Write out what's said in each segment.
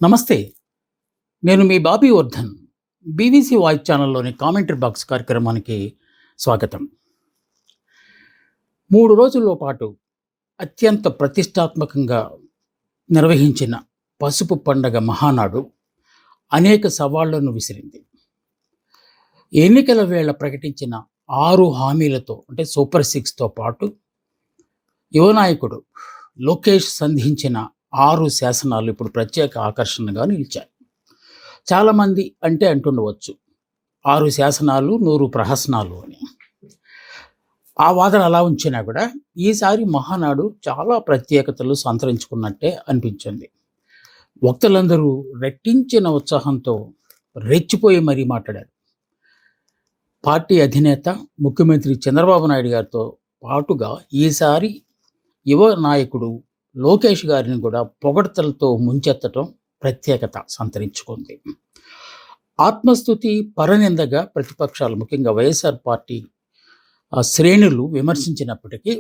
నమస్తే. నేను మీ బాబీ వర్ధన్. బీబీసీ వాయిస్ ఛానల్‌లోని కామెంటరీ బాక్స్ కార్యక్రమానికి స్వాగతం. 3 రోజుల పాటు అత్యంత ప్రతిష్టాత్మకంగా నిర్వహించిన పసుపు పండగ మహానాడు అనేక సవాళ్లను విసిరింది. ఎన్నికల వేళ ప్రకటించిన 6 హామీలతో అంటే సూపర్ 6తో పాటు యువ నాయకుడు లోకేష్ సంధించిన 6 శాసనాలు ఇప్పుడు ప్రత్యేక ఆకర్షణగా నిలిచాయి. చాలామంది అంటుండవచ్చు 6 శాసనాలు 100 ప్రహసనాలు అని. ఆ వాదన అలా ఉంచినా కూడా ఈసారి మహానాడు చాలా ప్రత్యేకతలు సంతరించుకున్నట్టే అనిపించింది. వక్తలందరూ రెట్టించిన ఉత్సాహంతో రెచ్చిపోయి మరీ మాట్లాడారు. పార్టీ అధినేత ముఖ్యమంత్రి చంద్రబాబు నాయుడు గారితో పాటుగా ఈసారి యువ నాయకుడు లోకేష్ గారిని కూడా పొగడ్తలతో ముంచెత్తడం ప్రత్యేకత సంతరించుకుంది. ఆత్మస్తుతి పరనిందగా ప్రతిపక్షాలు ముఖ్యంగా వైఎస్ఆర్ పార్టీ శ్రేణులు విమర్శించినప్పటికీ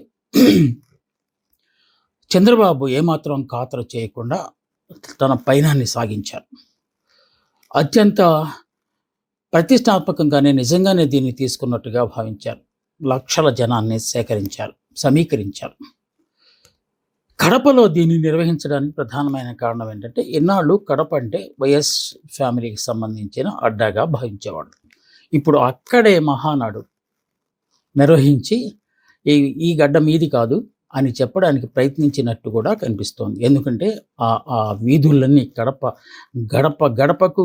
చంద్రబాబు ఏమాత్రం ఖాతరు చేయకుండా తన పయనాన్ని సాగించారు. అత్యంత ప్రతిష్టాత్మకంగానే నిజంగానే దీన్ని తీసుకున్నట్టుగా భావించారు. లక్షల జనాన్ని సమీకరించారు. కడపలో దీన్ని నిర్వహించడానికి ప్రధానమైన కారణం ఏంటంటే, ఇన్నాళ్ళు కడప అంటే వైఎస్ ఫ్యామిలీకి సంబంధించిన అడ్డాగా భావించేవాడు. ఇప్పుడు అక్కడే మహానాడు నిర్వహించి ఈ గడ్డ మీది కాదు అని చెప్పడానికి ప్రయత్నించినట్టు కూడా కనిపిస్తోంది. ఎందుకంటే ఆ వీధులన్నీ గడప గడపకు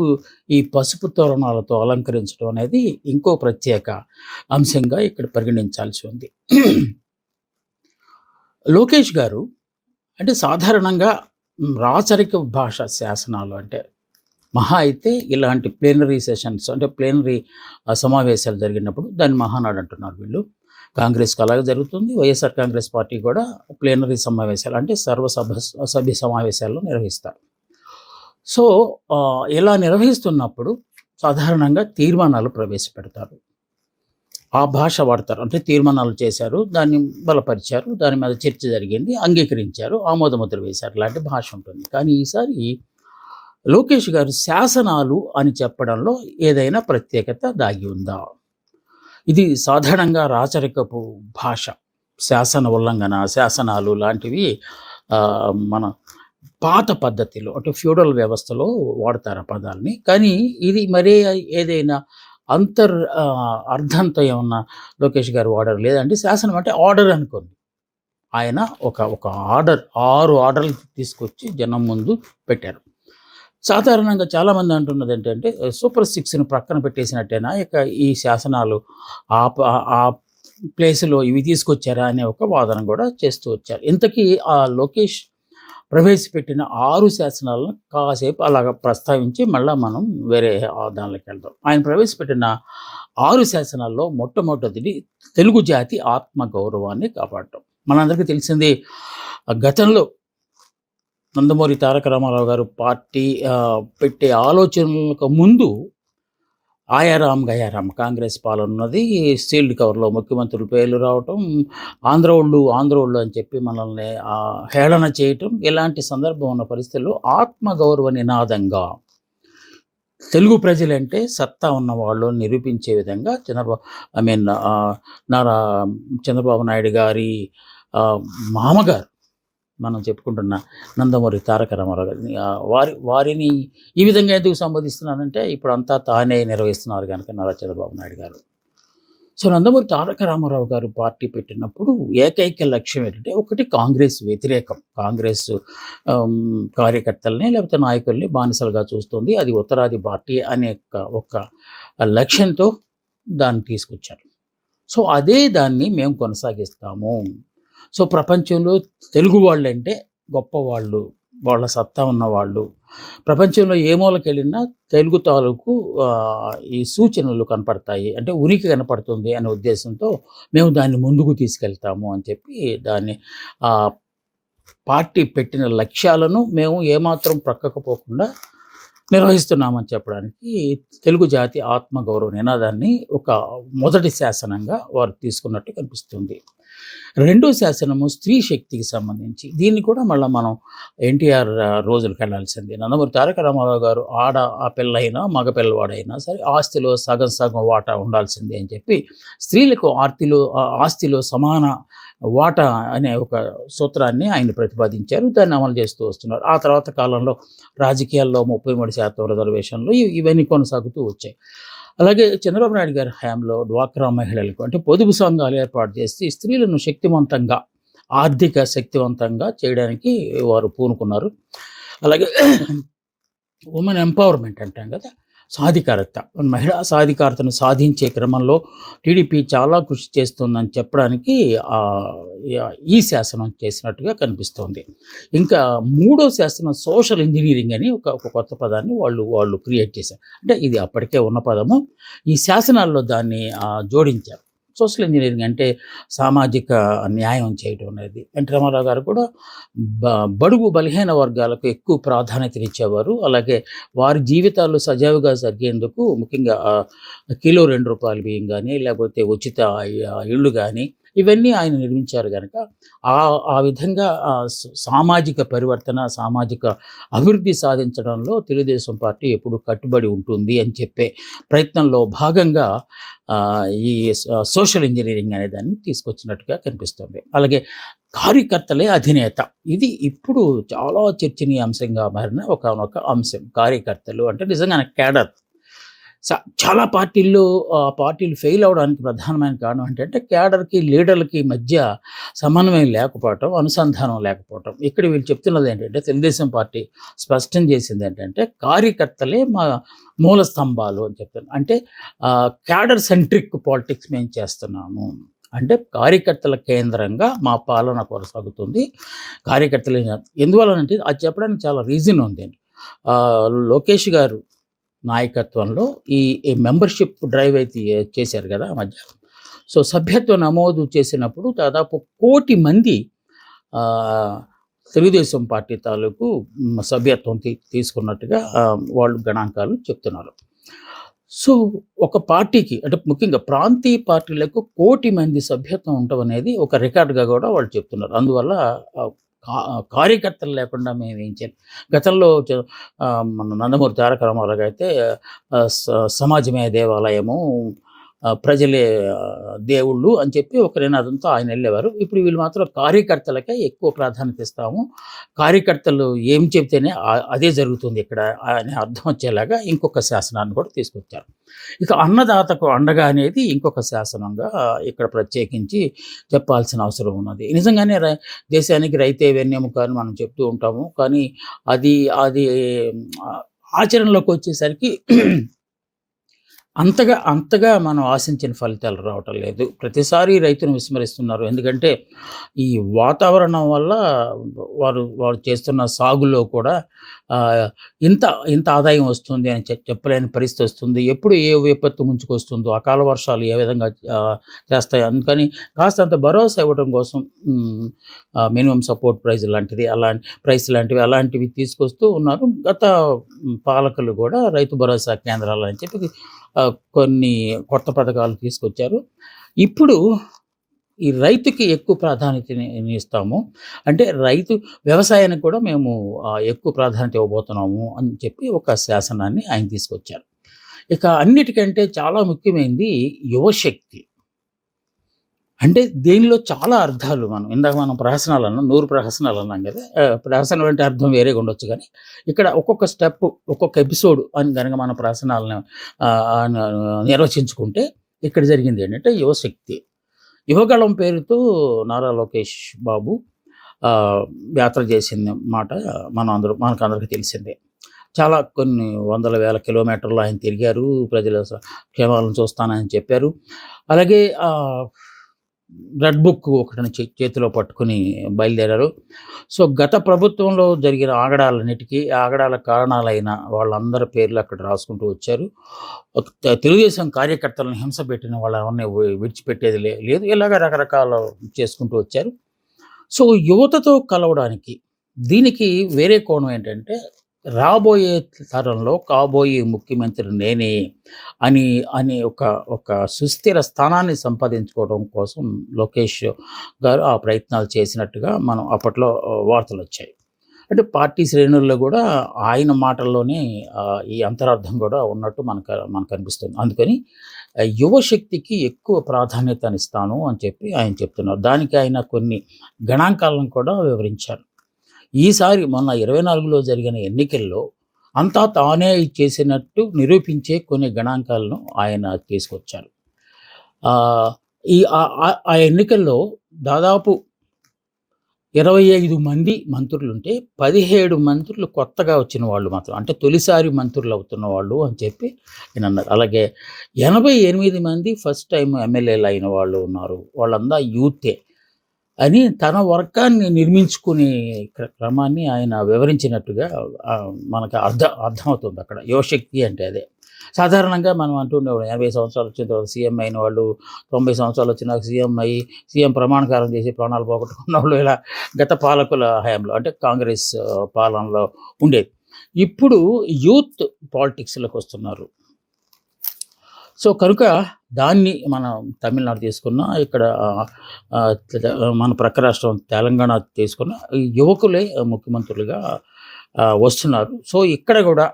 ఈ పసుపు తోరణాలతో అలంకరించడం అనేది ఇంకో ప్రత్యేక అంశంగా ఇక్కడ పరిగణించాల్సి ఉంది. లోకేష్ గారు అంటే సాధారణంగా రాచరిక భాష శాసనాలు అంటే మహా అయితే ఇలాంటి ప్లేనరీ సెషన్స్ అంటే ప్లేనరీ సమావేశాలు జరిగినప్పుడు దాన్ని మహానాడు అంటున్నారు వీళ్ళు. కాంగ్రెస్కి అలాగే జరుగుతుంది. వైఎస్ఆర్ కాంగ్రెస్ పార్టీ కూడా ప్లేనరీ సమావేశాలు అంటే సభ్య సమావేశాల్లో నిర్వహిస్తారు. సో ఇలా నిర్వహిస్తున్నప్పుడు సాధారణంగా తీర్మానాలు ప్రవేశపెడతారు. ఆ భాష వాడతారు. అంటే తీర్మానాలు చేశారు, దాన్ని బలపరిచారు, దాని మీద చర్చ జరిగింది, అంగీకరించారు, ఆమోదముద్ర వేశారు, లాంటి భాష ఉంటుంది. కానీ ఈసారి లోకేష్ గారు శాసనాలు అని చెప్పడంలో ఏదైనా ప్రత్యేకత దాగి ఉందా? ఇది సాధారణంగా రాచరికపు భాష, శాసన ఉల్లంఘన, శాసనాలు లాంటివి మన పాత పద్ధతిలో అంటే ఫ్యూడల్ వ్యవస్థలో వాడతారు ఆ పదాలని. కానీ ఇది మరే ఏదైనా అర్థంతో ఏమన్నా లోకేష్ గారు వాడారు? లేదంటే శాసనం అంటే ఆర్డర్ అనుకోండి. ఆయన ఒక ఆర్డర్ 6 ఆర్డర్లు తీసుకొచ్చి జనం ముందు పెట్టారు. సాధారణంగా చాలామంది అంటున్నది ఏంటంటే సూపర్ 6ని ప్రక్కన పెట్టేసినట్టేనా ఇక ఈ శాసనాలు ఆ ప్లేస్లో ఇవి తీసుకొచ్చారా అనే ఒక వాదన కూడా చేస్తూ వచ్చారు. ఇంతకీ ఆ లోకేష్ ప్రవేశపెట్టిన 6 శాసనాలను కాసేపు అలాగ ప్రస్తావించి మళ్ళీ మనం వేరే దానిలోకి వెళ్దాం. ఆయన ప్రవేశపెట్టిన 6 శాసనాల్లో మొట్టమొదటిది తెలుగు జాతి ఆత్మగౌరవాన్ని కాపాడటం. మనందరికీ తెలిసింది, గతంలో నందమూరి తారక రామారావు గారు పార్టీ పెట్టే ఆలోచనలకు ముందు ఆయారాం గయారాం కాంగ్రెస్ పాలన ఉన్నది. సీల్డ్ కవర్లో ముఖ్యమంత్రుల పేర్లు రావటం, ఆంధ్రోళ్ళు అని చెప్పి మనల్ని హేళన చేయటం, ఇలాంటి సందర్భం ఉన్న పరిస్థితుల్లో ఆత్మగౌరవ నినాదంగా తెలుగు ప్రజలంటే సత్తా ఉన్నవాళ్ళు నిరూపించే విధంగా చంద్రబాబు నాయుడు గారి మామగారు మనం చెప్పుకుంటున్న నందమూరి తారక రామారావు గారిని వారిని ఈ విధంగా ఎందుకు సంబోధిస్తున్నానంటే ఇప్పుడు అంతా తానే నిర్వహిస్తున్నారు కనుక నారా చంద్రబాబు నాయుడు గారు. సో నందమూరి తారక రామారావు గారు పార్టీ పెట్టినప్పుడు ఏకైక లక్ష్యం ఏంటంటే, ఒకటి కాంగ్రెస్ వ్యతిరేకం, కాంగ్రెస్ కార్యకర్తల్ని లేకపోతే నాయకుల్ని బానిసలుగా చూస్తుంది, అది ఉత్తరాది పార్టీ అనే ఒక లక్ష్యంతో దాన్ని తీసుకొచ్చారు. సో అదే దాన్ని మేము కొనసాగిస్తాము. సో ప్రపంచంలో తెలుగు వాళ్ళంటే గొప్పవాళ్ళు, వాళ్ళ సత్తా ఉన్నవాళ్ళు, ప్రపంచంలో ఏ మూలకి వెళ్ళినా తెలుగు తాలూకు ఈ సూచనలు కనపడతాయి, అంటే ఉనికి కనపడుతుంది అనే ఉద్దేశంతో మేము దాన్ని ముందుకు తీసుకెళ్తాము అని చెప్పి దాన్ని పార్టీ పెట్టిన లక్ష్యాలను మేము ఏమాత్రం ప్రక్కకు పోకుండా నిర్వహిస్తున్నామని చెప్పడానికి తెలుగు జాతి ఆత్మగౌరవ నినాదాన్ని ఒక మొదటి శాసనంగా వారు తీసుకున్నట్టు కనిపిస్తుంది. రెండో శాసనము స్త్రీ శక్తికి సంబంధించి. దీన్ని కూడా మళ్ళా మనం ఎన్టీఆర్ రోజులకి వెళ్ళాల్సిందే. నందమూరి తారక రామారావు గారు ఆ పిల్లైనా, మగ పిల్లవాడైనా సరే ఆస్తిలో సగం సగం వాటా ఉండాల్సిందే అని చెప్పి స్త్రీలకు ఆస్తిలో సమాన వాటా అనే ఒక సూత్రాన్ని ఆయన ప్రతిపాదించారు. దాన్ని అమలు చేస్తూ వస్తున్నారు. ఆ తర్వాత కాలంలో రాజకీయాల్లో 33% రిజర్వేషన్లు ఇవన్నీ కొనసాగుతూ వచ్చాయి. అలాగే చంద్రబాబు నాయుడు గారి హయాంలో డ్వాక్రా మహిళలకు అంటే పొదుపు సంఘాలు ఏర్పాటు చేసి స్త్రీలను శక్తివంతంగా, ఆర్థిక శక్తివంతంగా చేయడానికి వారు పూనుకున్నారు. అలాగే ఉమెన్ ఎంపవర్మెంట్ అంటాం కదా, సాధికారత, మహిళా సాధికారతను సాధించే క్రమంలో టీడీపీ చాలా కృషి చేస్తుందని చెప్పడానికి ఈ శాసనం చేసినట్టుగా కనిపిస్తోంది. ఇంకా మూడో శాసనం సోషల్ ఇంజనీరింగ్ అని ఒక కొత్త పదాన్ని వాళ్ళు క్రియేట్ చేశారు. అంటే ఇది అప్పటికే ఉన్న పదము, ఈ శాసనాల్లో దాన్ని జోడించారు. సోషల్ ఇంజనీరింగ్ అంటే సామాజిక న్యాయం చేయడం అనేది. ఎన్టీ రామారావు గారు కూడా బడుగు బలహీన వర్గాలకు ఎక్కువ ప్రాధాన్యతనిచ్చేవారు. అలాగే వారి జీవితాలు సజావుగా జరిగేందుకు ముఖ్యంగా కిలో ₹2 బియ్యం కానీ, లేకపోతే ఉచిత ఇళ్ళు కానీ ఇవన్నీ ఆయన నిర్మించారు కనుక ఆ విధంగా సామాజిక పరివర్తన, సామాజిక అభివృద్ధి సాధించడంలో తెలుగుదేశం పార్టీ ఎప్పుడు కట్టుబడి ఉంటుంది అని చెప్పే ప్రయత్నంలో భాగంగా ఈ సోషల్ ఇంజనీరింగ్ అనే దాన్ని తీసుకొచ్చినట్టుగా కనిపిస్తుంది. అలాగే కార్యకర్తలే అధినేత, ఇది ఇప్పుడు చాలా చర్చనీయాంశంగా మారిన ఒకానొక అంశం. కార్యకర్తలు అంటే నిజంగానే క్యాడర్. చాలా పార్టీలు ఫెయిల్ అవడానికి ప్రధానమైన కారణం ఏంటంటే క్యాడర్కి, లీడర్లకి మధ్య సమన్వయం లేకపోవటం, అనుసంధానం లేకపోవటం. ఇక్కడ వీళ్ళు చెప్తున్నది ఏంటంటే, తెలుగుదేశం పార్టీ స్పష్టం చేసింది ఏంటంటే కార్యకర్తలే మా మూల స్తంభాలు అని చెప్తారు. అంటే క్యాడర్ సెంట్రిక్ పాలిటిక్స్ మేము చేస్తున్నాము, అంటే కార్యకర్తల కేంద్రంగా మా పాలన కొనసాగుతుంది. కార్యకర్తలు ఎందువలనంటే అది చెప్పడానికి చాలా రీజన్ ఉందండి. లోకేష్ గారు నాయకత్వంలో ఈ మెంబర్షిప్ డ్రైవ్ అయితే చేశారు కదా మధ్య. సో సభ్యత్వ నమోదు చేసినప్పుడు దాదాపు 1 కోటి మంది తెలుగుదేశం పార్టీ తాలూకు సభ్యత్వం తీసుకున్నట్టుగా వాళ్ళు గణాంకాలు చెప్తున్నారు. సో ఒక పార్టీకి అంటే ముఖ్యంగా ప్రాంతీయ పార్టీలకు 1 కోటి మంది సభ్యత్వం ఉండటం అనేది ఒక రికార్డుగా కూడా వాళ్ళు చెప్తున్నారు. అందువల్ల కార్యకర్తలు లేకుండా మేము ఏం చేయాలి. గతంలో మన నందమూరి తారక రామారావు అయితే సమాజమే దేవాలయము, ప్రజలే దేవుళ్ళు అని చెప్పి ఒక నినాదంతో ఆయన వెళ్ళేవారు. ఇప్పుడు వీళ్ళు మాత్రం కార్యకర్తలకే ఎక్కువ ప్రాధాన్యత ఇస్తాము, కార్యకర్తలు ఏం చెప్తేనే అదే జరుగుతుంది ఇక్కడ అని అర్థం వచ్చేలాగా ఇంకొక శాసనాన్ని కూడా తీసుకొచ్చారు. ఇక అన్నదాతకు అండగా అనేది ఇంకొక శాసనంగా ఇక్కడ ప్రత్యేకించి చెప్పాల్సిన అవసరం ఉన్నది. నిజంగానే దేశానికి రైతే వెన్నెముక అని మనం చెప్తూ ఉంటాము, కానీ అది ఆచరణలోకి వచ్చేసరికి అంతగా మనం ఆశించిన ఫలితాలు రావటం లేదు. ప్రతిసారి రైతును విస్మరిస్తున్నారు. ఎందుకంటే ఈ వాతావరణం వల్ల వారు చేస్తున్న సాగులో కూడా ఇంత ఆదాయం వస్తుంది అని చెప్పలేని పరిస్థితి వస్తుంది. ఎప్పుడు ఏ విపత్తు ముంచుకొస్తుందో, అకాల వర్షాలు ఏ విధంగా చేస్తాయి. అందుకని కాస్తంత భరోసా ఇవ్వడం కోసం మినిమం సపోర్ట్ ప్రైస్ లాంటివి తీసుకొస్తూ ఉన్నారు. గత పాలకులు కూడా రైతు భరోసా కేంద్రాలు అని చెప్పి కొన్ని కొత్త పథకాలు తీసుకొచ్చారు. ఇప్పుడు ఈ రైతుకి ఎక్కువ ప్రాధాన్యతని ఇస్తాము, అంటే వ్యవసాయానికి కూడా మేము ఎక్కువ ప్రాధాన్యత ఇవ్వబోతున్నాము అని చెప్పి ఒక శాసనాన్ని ఆయన తీసుకొచ్చారు. ఇక అన్నిటికంటే చాలా ముఖ్యమైనది యువశక్తి. అంటే దీనిలో చాలా అర్థాలు ఇందాక మనం ప్రహసనాలు అన్నాం, 100 ప్రహసనాలు అన్నాం కదా. ప్రహసనం అంటే అర్థం వేరేగా ఉండొచ్చు, కానీ ఇక్కడ ఒక్కొక్క స్టెప్, ఒక్కొక్క ఎపిసోడ్ అని కనుక మన ప్రహసనాలను నిర్వచించుకుంటే ఇక్కడ జరిగింది ఏంటంటే యువశక్తి. యువగళం పేరుతో నారా లోకేష్ బాబు యాత్ర చేసిన మాట మనకందరికీ తెలిసిందే. చాలా కొన్ని వందల వేల కిలోమీటర్లు ఆయన తిరిగారు, ప్రజల క్షేమాలను చూస్తానని చెప్పారు. అలాగే రెడ్ బుక్ ఒకటిని చేతిలో పట్టుకుని బయలుదేరారు. సో గత ప్రభుత్వంలో జరిగిన ఆగడాల కారణాలైన వాళ్ళందరి పేర్లు అక్కడ రాసుకుంటూ వచ్చారు. తెలుగుదేశం కార్యకర్తలను హింస పెట్టిన వాళ్ళని విడిచిపెట్టేది లేదు, ఇలాగ రకరకాల చేసుకుంటూ వచ్చారు. సో యువతతో కలవడానికి దీనికి వేరే కోణం ఏంటంటే రాబోయే తరంలో కాబోయే ముఖ్యమంత్రి నేనే అని అని ఒక ఒక సుస్థిర స్థానాన్ని సంపాదించుకోవడం కోసం లోకేష్ గారు ఆ ప్రయత్నాలు చేసినట్టుగా మనం అప్పట్లో వార్తలొచ్చాయి. అంటే పార్టీ శ్రేణుల్లో గూడా ఆయన మాటల్లోనే ఈ అంతరార్థం గూడా ఉన్నట్టు మనకనిపిస్తుంది. అందుకని యువశక్తికి ఎక్కువ ప్రాధాన్యతనిస్తాను అని చెప్పి ఆయన చెప్తున్నారు. దానికి ఆయన కొన్ని గణాంకాలను కూడా వివరించారు. ఈసారి మొన్న 24లో జరిగిన ఎన్నికల్లో అంతా తానే చేసినట్టు నిరూపించే కొన్ని గణాంకాలను ఆయన తీసుకొచ్చారు. ఆహ్, ఈ ఆ ఎన్నికల్లో దాదాపు 25 మంది మంత్రులుంటే 17 మంత్రులు కొత్తగా వచ్చిన వాళ్ళు మాత్రం. అంటే తొలిసారి మంత్రులవుతున్న వాళ్ళు అని చెప్పి ఆయనన్నారు. అలాగే 88 మంది ఫస్ట్ టైమ్ ఎమ్మెల్యేలయిన వాళ్ళు ఉన్నారు. వాళ్ళంతా యూతే అని తన వర్గాన్ని నిర్మించుకునే క్రమాన్ని ఆయన వివరించినట్టుగా మనకు అర్థమవుతుంది అక్కడ. యువశక్తి అంటే అదే. సాధారణంగా మనం అంటుండేవాళ్ళం 80 సంవత్సరాలు వచ్చిన తర్వాత సీఎం అయిన వాళ్ళు, 90 సంవత్సరాలు వచ్చినాక సీఎం అయ్యి, సీఎం ప్రమాణకారం చేసి ప్రాణాలు పోగొట్టుకున్నోళ్ళు ఇలా గత పాలకుల హయాంలో అంటే కాంగ్రెస్ పాలనలో ఉండేది. ఇప్పుడు యూత్ పాలిటిక్స్‌లోకి వస్తున్నారు. సో, కనుక దాన్ని మనం తమిళనాడు తీసుకున్నా, ఇక్కడ మన ప్రక్క రాష్ట్రం తెలంగాణ తీసుకున్న ఈ యువకులే ముఖ్యమంత్రులుగా వస్తున్నారు. సో, ఇక్కడ గూడా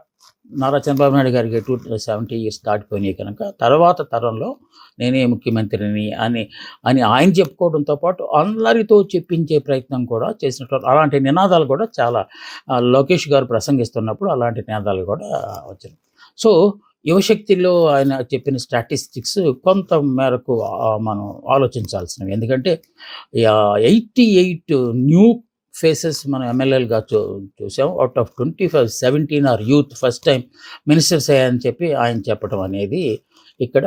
నారా చంద్రబాబు నాయుడు గారికి 70 ఇయర్స్ దాటిపోయినాయి కనుక, తర్వాత తరంలో నేనే ముఖ్యమంత్రిని అని ఆయన చెప్పుకోవడంతో పాటు అందరితో చెప్పించే ప్రయత్నం కూడా చేసినట్టు అలాంటి నినాదాలు కూడా చాలా లోకేష్ గారు ప్రసంగిస్తున్నప్పుడు అలాంటి నినాదాలు కూడా వచ్చాయి. సో, యువశక్తిలో ఆయన చెప్పిన స్టాటిస్టిక్స్ కొంత మేరకు మనం ఆలోచించాల్సినవి. ఎందుకంటే 88 న్యూ ఫేసెస్ మనం ఎమ్మెల్యేలుగా చూసాం. Out of 25, 17 are youth first time ministers అయ్యారని చెప్పి ఆయన చెప్పడం అనేది ఇక్కడ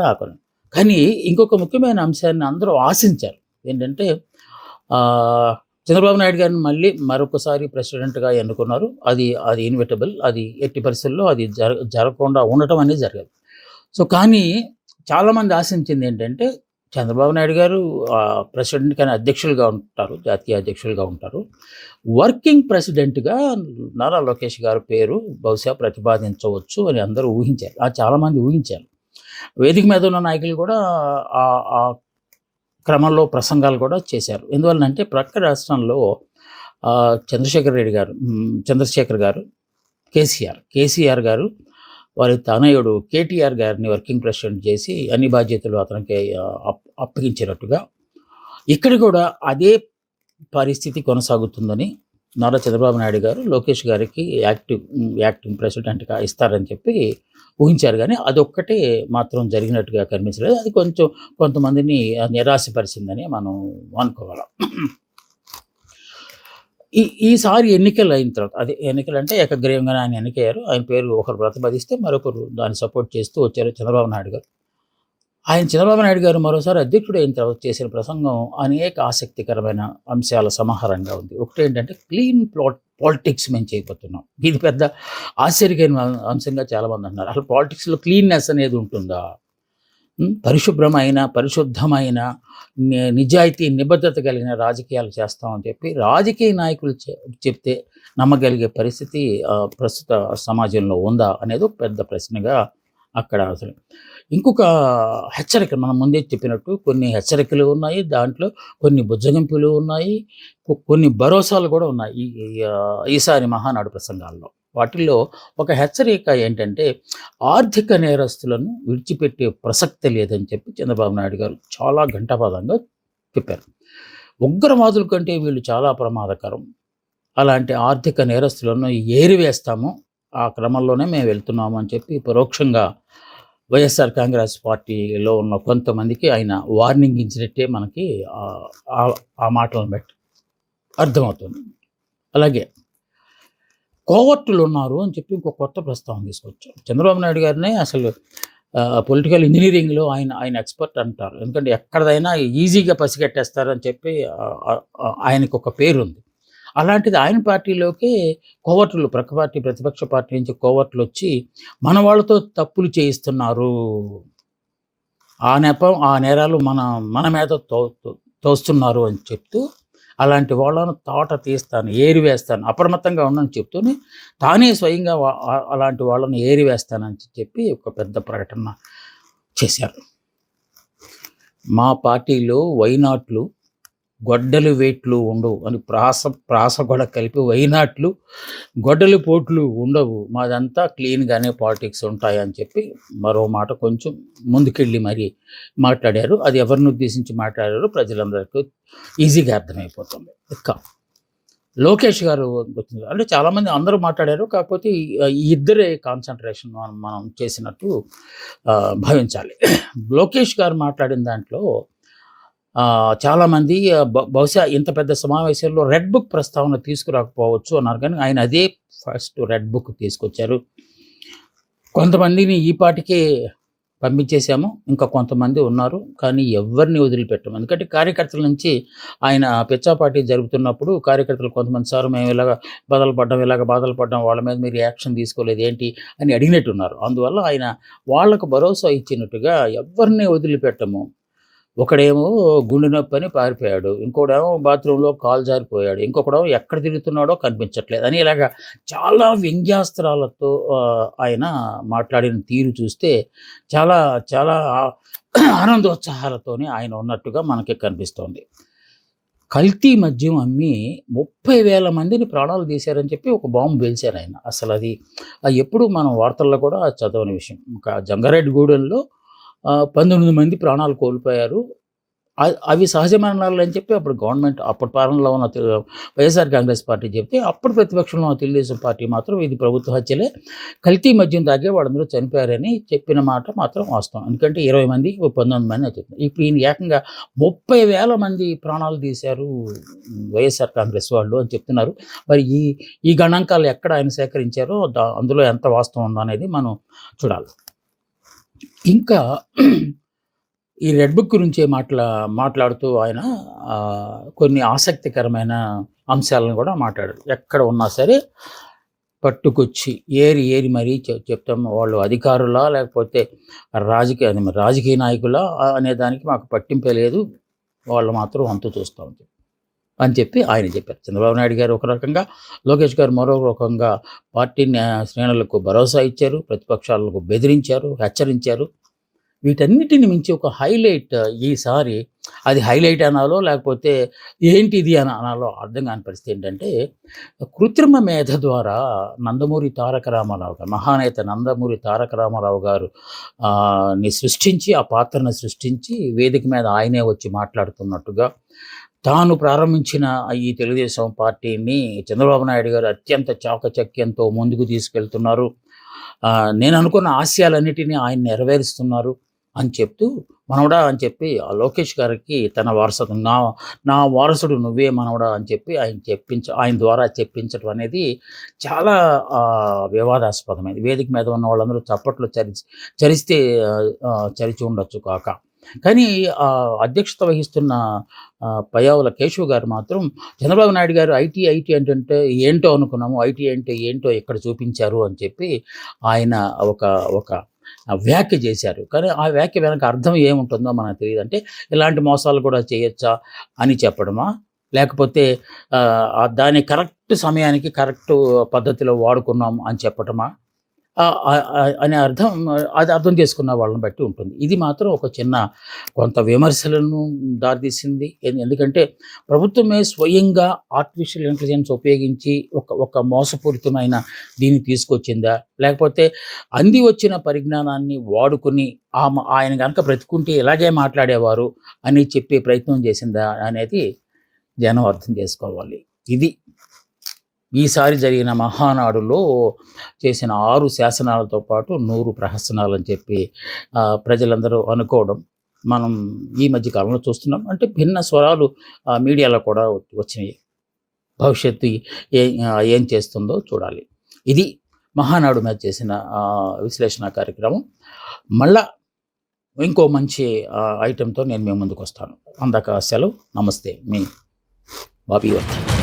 కానీ ఇంకొక ముఖ్యమైన అంశాన్ని అందరూ ఆశించారు. ఏంటంటే చంద్రబాబు నాయుడు గారిని మళ్ళీ మరొకసారి ప్రెసిడెంట్‌గా ఎన్నుకున్నారు. అది ఇన్‌విటబుల్. అది ఎట్టి పరిస్థితుల్లో అది జరగకుండా ఉండటం అనేది జరగదు. సో, కానీ చాలామంది ఆశించింది ఏంటంటే చంద్రబాబు నాయుడు గారు ప్రెసిడెంట్ కానీ అధ్యక్షులుగా ఉంటారు. జాతీయ అధ్యక్షులుగా ఉంటారు. వర్కింగ్ ప్రెసిడెంట్‌గా నారా లోకేష్ గారి పేరు బహుశా ప్రతిపాదించవచ్చు అని అందరూ ఊహించారు. చాలామంది ఊహించారు. వేదిక మీద ఉన్న నాయకులు కూడా ఆ క్రమంలో ప్రసంగాలు కూడా చేశారు. ఎందువలనంటే ప్రక్క రాష్ట్రంలో చంద్రశేఖర్ గారు, కేసీఆర్ గారు వారి తనయుడు కేటీఆర్ గారిని వర్కింగ్ ప్రెసిడెంట్ చేసి అన్ని బాధ్యతలు అతనికి అప్పగించినట్టుగా ఇక్కడ కూడా అదే పరిస్థితి కొనసాగుతుందని నారా చంద్రబాబు నాయుడు గారు లోకేష్ గారికి యాక్టింగ్ ప్రెసిడెంట్‌గా ఇస్తారని చెప్పి ఊహించారు. కానీ అదొక్కటే మాత్రం జరిగినట్టుగా కనిపించలేదు. అది కొంతమందిని నిరాశపరిచిందని మనం అనుకోవాలి. ఈసారి ఎన్నికలు అయిన తర్వాత అదే ఎన్నికలంటే ఏకగ్రీవంగానే ఆయన ఎన్నికయ్యారు. ఆయన పేరు ఒకరు ప్రతిపాదిస్తే మరొకరు దాన్ని సపోర్ట్ చేస్తూ వచ్చారు చంద్రబాబు నాయుడు గారు. చంద్రబాబు నాయుడు గారు మరోసారి అధ్యక్షుడైన తర్వాత చేసిన ప్రసంగం అనేక ఆసక్తికరమైన అంశాల సమాహారంగా ఉంది. ఒకటేంటంటే క్లీన్ పాలిటిక్స్ మేము చేయబోతున్నాం. ఇది పెద్ద ఆశ్చర్యకరమైన అంశంగా చాలామంది అంటున్నారు. అసలు పాలిటిక్స్‌లో క్లీన్‌నెస్ అనేది ఉంటుందా? పరిశుద్ధమైన నిజాయితీ, నిబద్ధత కలిగిన రాజకీయాలు చేస్తామని చెప్పి రాజకీయ నాయకులు చెప్తే నమ్మగలిగే పరిస్థితి ప్రస్తుత సమాజంలో ఉందా అనేది ఒక పెద్ద ప్రశ్నగా అక్కడ అసలు. ఇంకొక హెచ్చరిక మనం ముందే చెప్పినట్టు కొన్ని హెచ్చరికలు ఉన్నాయి. దాంట్లో కొన్ని బుజ్జగింపులు ఉన్నాయి. కొన్ని భరోసాలు కూడా ఉన్నాయి ఈసారి మహానాడు ప్రసంగాల్లో. వాటిల్లో ఒక హెచ్చరిక ఏంటంటే ఆర్థిక నేరస్తులను విడిచిపెట్టే ప్రసక్తి లేదని చెప్పి చంద్రబాబు నాయుడు గారు చాలా ఘంటాపథంగా చెప్పారు. ఉగ్రవాదుల కంటే వీళ్ళు చాలా ప్రమాదకరం. అలాంటి ఆర్థిక నేరస్తులను ఏరివేస్తాము. ఆ క్రమంలోనే మేము వెళ్తున్నాము అని చెప్పి పరోక్షంగా వైఎస్ఆర్ కాంగ్రెస్ పార్టీలో ఉన్న కొంతమందికి ఆయన వార్నింగ్ ఇచ్చినట్టే మనకి ఆ మాటలను బట్టి అర్థమవుతుంది. అలాగే కోవర్టులు ఉన్నారు అని చెప్పి ఇంకో కొత్త ప్రస్తావన తీసుకొచ్చారు. చంద్రబాబు నాయుడు గారినే అసలు పొలిటికల్ ఇంజనీరింగ్‌లో ఆయన ఎక్స్‌పర్ట్ అంటారు. ఎందుకంటే ఎక్కడిదైనా ఈజీగా పసిగట్టేస్తారని చెప్పి ఆయనకు ఒక పేరుంది. అలాంటిది ఆయన పార్టీలోకే కోవర్టులు ప్రతిపక్ష పార్టీ నుంచి కోవర్టులు వచ్చి మన వాళ్ళతో తప్పులు చేయిస్తున్నారు. ఆ నేరాలు మన మీద తోస్తున్నారు అని చెప్తూ అలాంటి వాళ్ళను తాట తీస్తాను, ఏరివేస్తాను, అప్రమత్తంగా ఉండని చెప్తూనే తానే స్వయంగా అలాంటి వాళ్ళను ఏరివేస్తానని చెప్పి ఒక పెద్ద ప్రకటన చేశారు. మా పార్టీలో వైనాట్లు గొడ్డలి వేట్లు ఉండవు అని ప్రాస కూడా కలిపి వైనాట్లు గొడ్డలి పోట్లు ఉండవు, మాదంతా క్లీన్గానే పాలిటిక్స్ ఉంటాయి అని చెప్పి మరో మాట కొంచెం ముందుకెళ్ళి మరి మాట్లాడారు. అది ఎవరిని ఉద్దేశించి మాట్లాడారో ప్రజలందరికీ ఈజీగా అర్థమైపోతుంది. ఇక లోకేష్ గారు అంటే చాలామంది అందరూ మాట్లాడారు, కాకపోతే ఈ ఇద్దరే కాన్సన్ట్రేషన్ మనం చేసినట్టు భావించాలి. లోకేష్ గారు మాట్లాడిన దాంట్లో చాలామంది బహుశా ఇంత పెద్ద సమావేశంలో రెడ్ బుక్ ప్రస్తావన తీసుకురాకపోవచ్చు అన్నారు, కానీ ఆయన అదే ఫస్ట్ రెడ్ బుక్ తీసుకొచ్చారు. కొంతమందిని ఈ పాటికే పంపించేశాము, ఇంకా కొంతమంది ఉన్నారు, కానీ ఎవరిని వదిలిపెట్టము. ఎందుకంటే కార్యకర్తల నుంచి ఆయన పిచ్చాపార్టీ జరుగుతున్నప్పుడు కార్యకర్తలు కొంతమంది సార్ మేము ఇలాగ బాధలు పడ్డాం, వాళ్ళ మీద మీరు యాక్షన్ తీసుకోలేదు ఏంటి అని అడిగినట్టున్నారు. అందువల్ల ఆయన వాళ్లకు భరోసా ఇచ్చినట్టుగా ఎవరిని వదిలిపెట్టము. ఒకడేమో గుండె నొప్పి అని పారిపోయాడు, ఇంకోడేమో బాత్రూంలో కాలు జారిపోయాడు, ఇంకొకడేమో ఎక్కడ తిరుగుతున్నాడో కనిపించట్లేదు అని ఇలాగా చాలా వ్యంగ్యాస్త్రాలతో ఆయన మాట్లాడిన తీరు చూస్తే చాలా చాలా ఆనందోత్సాహాలతోనే ఆయన ఉన్నట్టుగా మనకి కనిపిస్తోంది. కల్తీ మద్యం అమ్మి 30,000 మందిని ప్రాణాలు తీశారని చెప్పి ఒక బాంబు పేల్చారు ఆయన. అసలు అది ఎప్పుడు మనం వార్తల్లో కూడా చదవని విషయం. ఇంకా జంగారెడ్డిగూడెంలో 19 మంది ప్రాణాలు కోల్పోయారు. అవి సహజ మరణాలు అని చెప్పి అప్పుడు గవర్నమెంట్ అప్పటి పాలనలో ఉన్న వైఎస్ఆర్ కాంగ్రెస్ పార్టీ చెప్తే, అప్పుడు ప్రతిపక్షంలో ఉన్న తెలుగుదేశం పార్టీ మాత్రం ఇది ప్రభుత్వ హత్యలే, కల్తీ మద్యం తాగే వాళ్ళందరూ చనిపోయారని చెప్పిన మాట మాత్రం వాస్తవం. ఎందుకంటే 20 మంది 19 మంది అని చెప్తున్నారు. ఇప్పుడు ఈయన ఏకంగా 30,000 మంది ప్రాణాలు తీశారు వైఎస్ఆర్ కాంగ్రెస్ వాళ్ళు అని చెప్తున్నారు. మరి ఈ గణాంకాలు ఎక్కడ ఆయన సేకరించారో అందులో ఎంత వాస్తవం ఉందో అనేది మనం చూడాలి. ఇంకా ఈ రెడ్ బుక్ గురించి మాట్లాడుతూ ఆయన కొన్ని ఆసక్తికరమైన అంశాలను కూడా మాట్లాడారు. ఎక్కడ ఉన్నా సరే పట్టుకొచ్చి ఏరి మరీ చెప్తాము, వాళ్ళు అధికారులా లేకపోతే రాజకీయ నాయకులా అనే దానికి మాకు పట్టింపే లేదు, వాళ్ళు మాత్రం అంతు చూస్తాం అని చెప్పి ఆయన చెప్పారు. చంద్రబాబు నాయుడు గారు ఒక రకంగా, లోకేష్ గారు మరో రకంగా పార్టీ శ్రేణులకు భరోసా ఇచ్చారు, ప్రతిపక్షాలకు బెదిరించారు, హెచ్చరించారు. వీటన్నిటిని మించి ఒక హైలైట్ ఈసారి, అది హైలైట్ అనాలో లేకపోతే ఏంటిది అని అనాలో అర్థం కాని పరిస్థితి ఏంటంటే, కృత్రిమ మేధ ద్వారా నందమూరి తారక రామారావు గారు, మహానేత నందమూరి తారక రామారావు గారు సృష్టించి, ఆ పాత్రను సృష్టించి వేదిక మీద ఆయనే వచ్చి మాట్లాడుతున్నట్టుగా, తాను ప్రారంభించిన ఈ తెలుగుదేశం పార్టీని చంద్రబాబు నాయుడు గారు అత్యంత చాకచక్యంతో ముందుకు తీసుకెళ్తున్నారు, నేను అనుకున్న ఆశయాలన్నిటినీ ఆయన నెరవేరుస్తున్నారు అని చెప్తూ, మనవడా అని చెప్పి ఆ లోకేష్ గారికి తన వారసత్వం, నా వారసుడు నువ్వే మనవడా అని చెప్పి ఆయన ద్వారా చెప్పించడం అనేది చాలా వివాదాస్పదమైంది. వేదిక మీద ఉన్న వాళ్ళందరూ చప్పట్లు చరిస్తే చరిచి ఉండొచ్చు కాక, కానీ అధ్యక్షత వహిస్తున్న పయ్యావుల కేశవ్ గారు మాత్రం చంద్రబాబు నాయుడు గారు ఐటీ అంటే ఏంటో అనుకున్నాము, ఐటీ అంటే ఏంటో ఇక్కడ చూపించారు అని చెప్పి ఆయన ఒక వ్యాఖ్య చేశారు. కానీ ఆ వ్యాఖ్య వెనక అర్థం ఏముంటుందో మనకు తెలియదు. అంటే ఇలాంటి మోసాలు కూడా చేయొచ్చా అని చెప్పడమా, లేకపోతే దాన్ని కరెక్ట్ సమయానికి కరెక్ట్ పద్ధతిలో వాడుకున్నాం అని చెప్పటమా అనే అది అర్థం చేసుకున్న వాళ్ళని బట్టి ఉంటుంది. ఇది మాత్రం ఒక కొంత విమర్శలను దారితీసింది. ఎందుకంటే ప్రభుత్వమే స్వయంగా ఆర్టిఫిషియల్ ఇంటెలిజెన్స్ ఉపయోగించి ఒక మోసపూరితమైన దీన్ని తీసుకొచ్చిందా, లేకపోతే అంది వచ్చిన పరిజ్ఞానాన్ని వాడుకుని ఆయన కనుక బ్రతుకుంటే ఇలాగే మాట్లాడేవారు అని చెప్పే ప్రయత్నం చేసిందా అనేది జనం అర్థం చేసుకోవాలి. ఇది ఈసారి జరిగిన మహానాడులో చేసిన 6 శాసనాలతో పాటు 100 ప్రహసనాలని చెప్పి ప్రజలందరూ అనుకోవడం మనం ఈ మధ్య కాలంలో చూస్తున్నాం. అంటే భిన్న స్వరాలు మీడియాలో కూడా వచ్చినాయి. భవిష్యత్తు ఏం చేస్తుందో చూడాలి. ఇది మహానాడు మీద చేసిన విశ్లేషణ కార్యక్రమం. మళ్ళా ఇంకో మంచి ఐటెంతో నేను మీ ముందుకు వస్తాను. అందాక సెలవు. నమస్తే, మీ బాబీ వర్ధన్.